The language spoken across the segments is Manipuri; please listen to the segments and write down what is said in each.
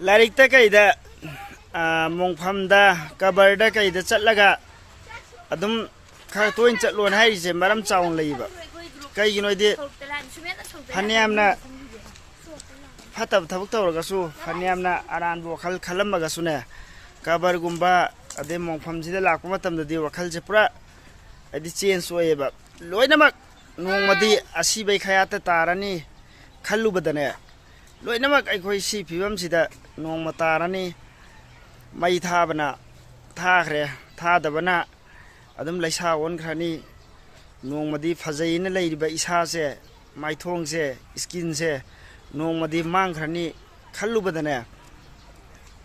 Larikta kaida mongfamda kabarda kaida chatlaga adum khar toin chatlon haise maram chaung leiba kaigino de phaniamna phatab thabuk tawragasu phaniamna aranbo khal khalamaga sune kabar gumba ade mongfam sida lakpa matamda de wakhal je pura adi change oeba loinamak nongmadi asibai khayata tarani khallubadane loinamak aikoi si phibam sida nong matarani mai thabana thakre thadabana adum laisa on khrani nong madi phajaina leiriba isa se maithong se skin se nong madi mang khrani khallubadane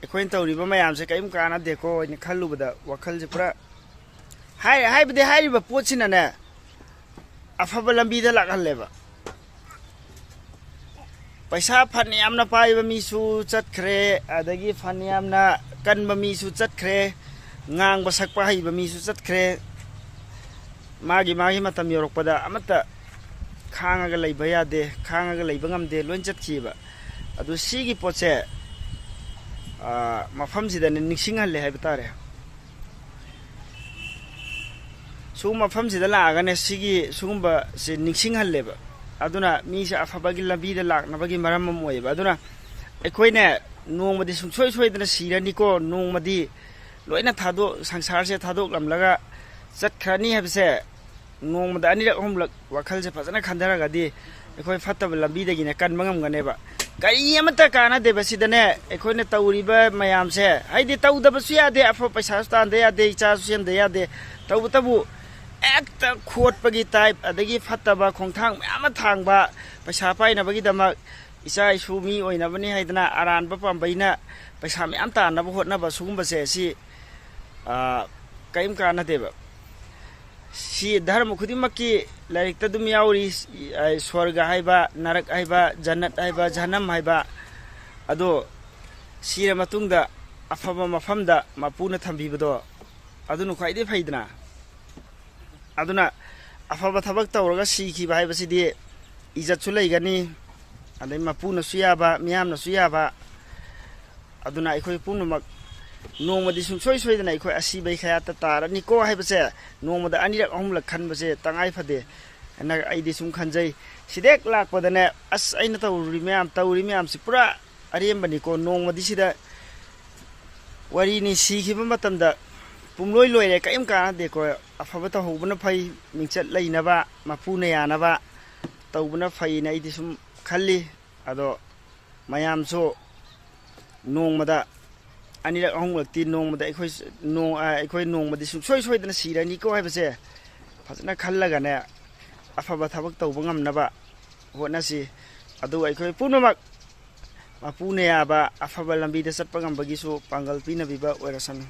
ekoin tawriba mayam se kaim kana deko ni khallubada wakhal je pura hai bide hariba pochina ne afaba lambi da lakhalleba paisa phaniamna paiba misu chatkhre adagi phaniamna kanba misu chatkhre ngangba sakpa haiba misu chatkhre magi matam yorokpada amata khangaga leiba yade khangaga leiba ngamde loin chatkhiba adu sigi poche mafam sida ningsinghalle haiba tare su mafam sida lagane sigi sugumba se ningsinghalleba aduna mi sa afabagi lambi da laknabagi maram moyeba aduna ekoine nongmadi sungsoi soidana sirani ko nongmadi loina thado sangsar se thadok lamlaga chatkrani habse nongmada ani rak homlak wakhal se phajana khandara gadi ekoi fatab lambi da gine kan mangam ganeba kari amata kana de basidane ekoine tawriba mayam se haidi tawdaba su yade afa paisa stand yade cha su sem de yade tabu ekta khot pagi type adagi fataba khongthang myama thangba paisa paina bagi dama isa isu mi oina bani haidana aran ba pambaina paisa myam ta na hotna ba sugumba se si kaim kana deba si dharma khudimaki lairikta dum yauri swarga haiba narak haiba jannat haiba jahannam haiba ado sira matungda afaba mafamda mapuna thambibado adunu khaide faidna aduna afaba thabak tawraga sikhi bai basidi ijat su leigani adai mapuna suyaba miyamna suyaba aduna ikoi punumak nongmadi sungsoi soidana ikoi asibai khayata tarani ko haibase nongmada anirak ahumlak khanbase tangai phade ana aidi sum khanjai sidek lakpadane as aina tawri miyam si pura arembani ko nongmadi sida wari ni sikhiba matamda pumloi loire kaim kana de ko afaba ta hobuna phai mingchat leinaba mapuna yanaba tawbuna phai na idi sum khalli ado mayam so nongmada anirak ahonglakti nongmada ekoi nongmadi soi soidana sirani ko haibase fazana khallaga ne afaba thabak tawba ngamnaba honasi adu ekoi punamak mapuna yaba afaba lambi da satpa ngambagi so pangal pina biba oirasan